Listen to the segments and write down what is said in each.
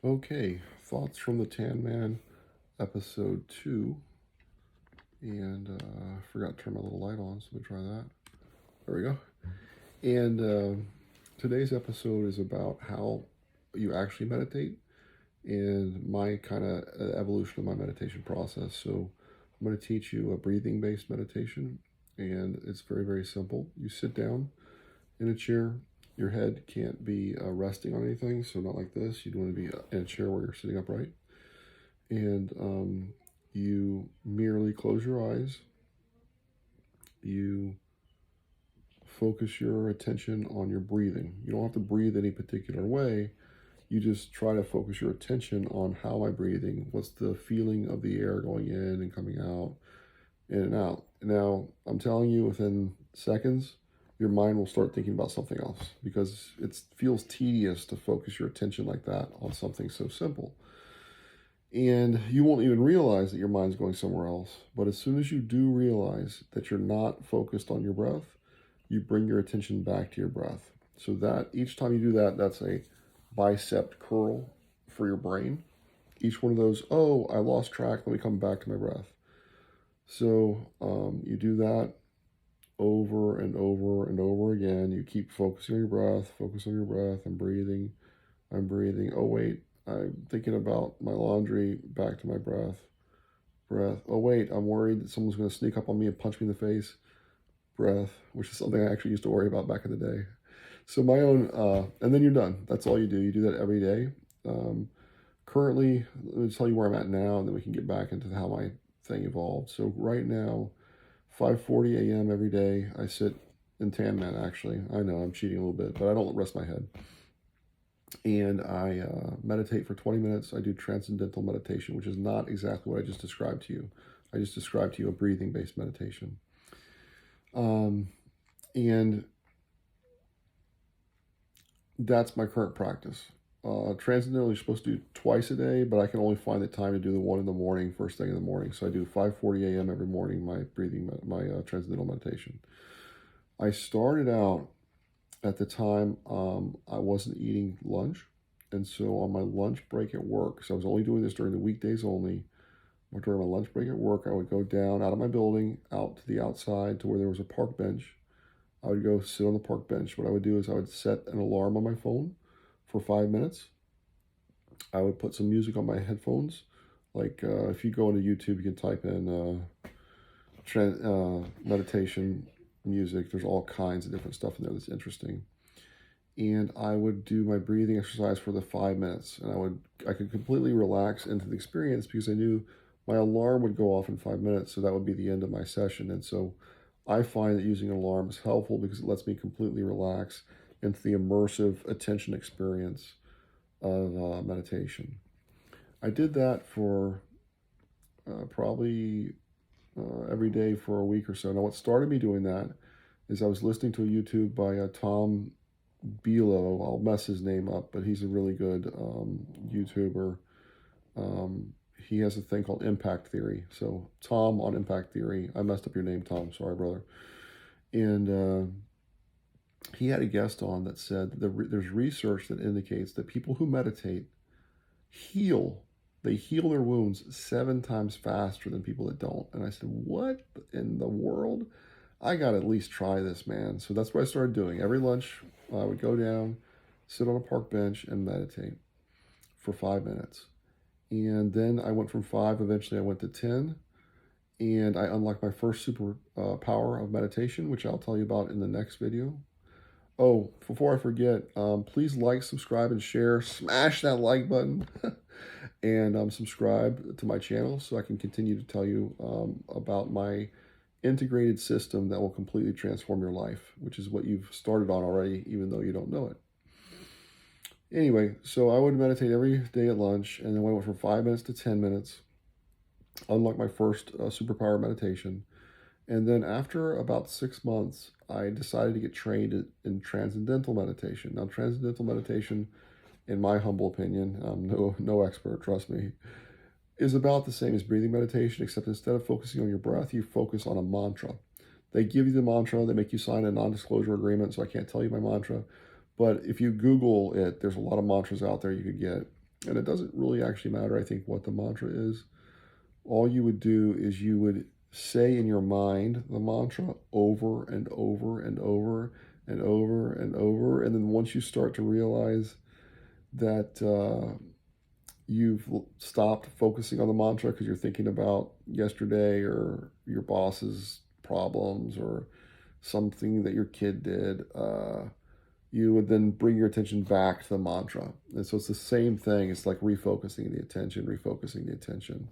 Okay, thoughts from the Tan Man, episode 2. And I forgot to turn my little light on, so let me try that. There we go. And today's episode is about how you actually meditate and my kind of evolution of my meditation process. So I'm going to teach you a breathing based meditation, and it's very, very simple. You sit down in a chair. Your head can't be resting on anything, so not like this. You want to be in a chair where you're sitting upright. And you merely close your eyes. You focus your attention on your breathing. You don't have to breathe any particular way. You just try to focus your attention on how am I breathing? What's the feeling of the air going in and coming out, in and out? Now, I'm telling you, within seconds, your mind will start thinking about something else because it feels tedious to focus your attention like that on something so simple. And you won't even realize that your mind's going somewhere else. But as soon as you do realize that you're not focused on your breath, you bring your attention back to your breath. So that each time you do that, that's a bicep curl for your brain. Each one of those, oh, I lost track, let me come back to my breath. So you do that over and over and over again. You keep focusing on your breath, focus on your breath. I'm breathing. Oh, wait, I'm thinking about my laundry, back to my breath. Oh, wait, I'm worried that someone's going to sneak up on me and punch me in the face. Breath, which is something I actually used to worry about back in the day. So my own, and then you're done. That's all you do. You do that every day. Currently, let me tell you where I'm at now, and then we can get back into how my thing evolved. So right now, 5:40 a.m. every day, I sit in Tan Man, actually. I know I'm cheating a little bit, but I don't rest my head. And I meditate for 20 minutes. I do transcendental meditation, which is not exactly what I just described to you. I just described to you a breathing-based meditation. And that's my current practice. Transcendental you're supposed to do twice a day, but I can only find the time to do the one in the morning, first thing in the morning. So I do 5:40 a.m. every morning, my transcendental meditation. I started out at the time I wasn't eating lunch. And so on my lunch break at work, so I was only doing this during the weekdays only, but during my lunch break at work, I would go down out of my building, out to the outside to where there was a park bench. I would go sit on the park bench. What I would do is I would set an alarm on my phone for 5 minutes. I would put some music on my headphones. Like if you go into YouTube, you can type in meditation music. There's all kinds of different stuff in there that's interesting. And I would do my breathing exercise for the 5 minutes, and I could completely relax into the experience because I knew my alarm would go off in 5 minutes, so that would be the end of my session. And so I find that using an alarm is helpful because it lets me completely relax into the immersive attention experience of meditation. I did that for probably every day for a week or so. Now, what started me doing that is I was listening to a YouTube by Tom Bliyeu. I'll mess his name up, but he's a really good YouTuber. He has a thing called impact theory. So Tom on impact theory. I messed up your name, Tom. Sorry, brother. And he had a guest on that said that there's research that indicates that people who meditate heal. They heal their wounds 7 times faster than people that don't. And I said, what in the world? I got to at least try this, man. So that's what I started doing. Every lunch, I would go down, sit on a park bench, and meditate for 5 minutes. And then I went from 5, eventually I went to 10. And I unlocked my first super power of meditation, which I'll tell you about in the next video. Oh, before I forget, please like, subscribe, and share. Smash that like button. And subscribe to my channel so I can continue to tell you about my integrated system that will completely transform your life, which is what you've started on already, even though you don't know it. Anyway, so I would meditate every day at lunch, and then I went from 5 minutes to 10 minutes, unlocked my first superpower meditation. And then after about 6 months, I decided to get trained in transcendental meditation. Now, transcendental meditation, in my humble opinion, I'm no expert, trust me, is about the same as breathing meditation, except instead of focusing on your breath, you focus on a mantra. They give you the mantra, they make you sign a non-disclosure agreement, so I can't tell you my mantra. But if you Google it, there's a lot of mantras out there you could get. And it doesn't really actually matter, I think, what the mantra is. All you would do is you would say in your mind the mantra over and over and over and over and over. And then once you start to realize that you've stopped focusing on the mantra because you're thinking about yesterday or your boss's problems or something that your kid did, you would then bring your attention back to the mantra. And so it's the same thing. It's like refocusing the attention, refocusing the attention.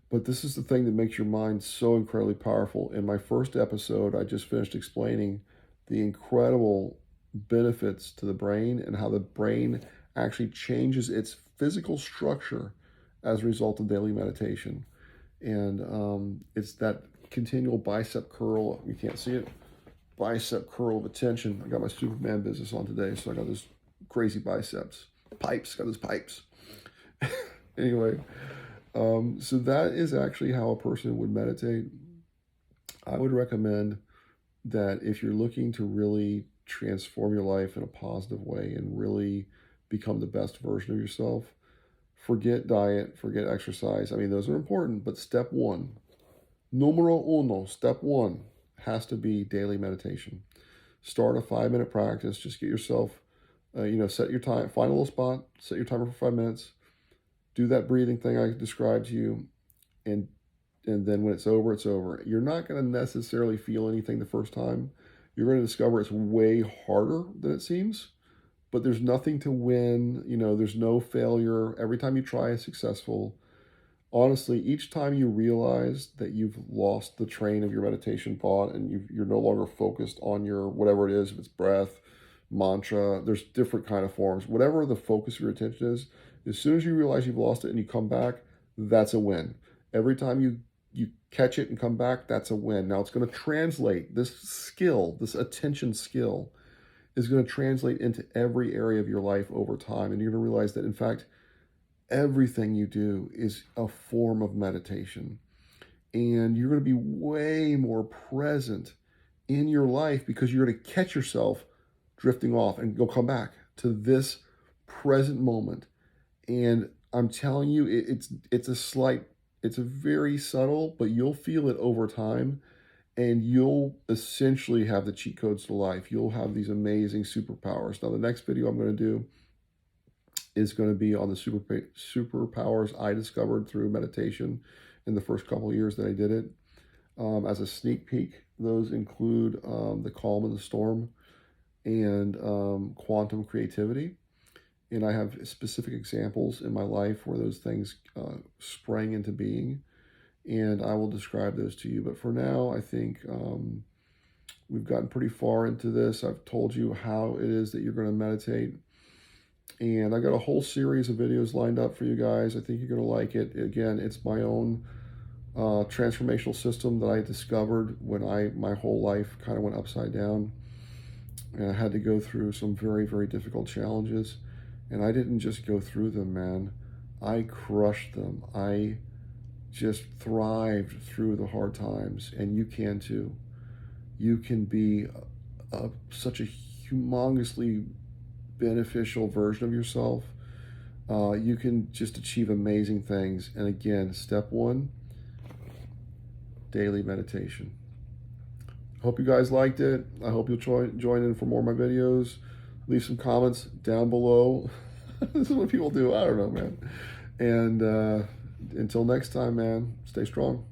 But this is the thing that makes your mind so incredibly powerful. In my first episode, I just finished explaining the incredible benefits to the brain and how the brain actually changes its physical structure as a result of daily meditation. And it's that continual bicep curl. You can't see it. Bicep curl of attention. I got my Superman business on today, so I got this crazy biceps. Pipes, got those pipes. Anyway, so that is actually how a person would meditate. I would recommend that if you're looking to really transform your life in a positive way and really become the best version of yourself, forget diet, forget exercise. I mean, those are important, but step one, numero uno, step one, has to be daily meditation. Start a 5-minute practice. Just get yourself, set your time, find a little spot, set your timer for 5 minutes, do that breathing thing I described to you, and then when it's over, it's over. You're not going to necessarily feel anything the first time. You're going to discover it's way harder than it seems, but there's nothing to win. There's no failure. Every time you try is successful. Honestly, each time you realize that you've lost the train of your meditation thought and you're no longer focused on your whatever it is, if it's breath, mantra, there's different kind of forms. Whatever the focus of your attention is, as soon as you realize you've lost it and you come back, that's a win. Every time you catch it and come back, that's a win. Now it's going to translate, this skill, this attention skill is going to translate into every area of your life over time. And you're going to realize that, in fact, everything you do is a form of meditation. And you're going to be way more present in your life because you're going to catch yourself drifting off and you'll come back to this present moment. And I'm telling you, it's a very subtle, but you'll feel it over time. And you'll essentially have the cheat codes to life. You'll have these amazing superpowers. Now, the next video I'm going to do is going to be on the superpowers I discovered through meditation in the first couple of years that I did it. As a sneak peek, those include the calm in the storm and quantum creativity. And I have specific examples in my life where those things sprang into being. And I will describe those to you. But for now, I think we've gotten pretty far into this. I've told you how it is that you're going to meditate. And I got a whole series of videos lined up for you guys. I think you're going to like it. Again, it's my own transformational system that I discovered when my whole life kind of went upside down. And I had to go through some very, very difficult challenges. And I didn't just go through them, man. I crushed them. I just thrived through the hard times. And you can too. You can be such a humongously beneficial version of yourself. You can just achieve amazing things. And again, step one, daily meditation. Hope you guys liked it. I hope you'll join in for more of my videos. Leave some comments down below. This is what people do. I don't know, man. And until next time, man, stay strong.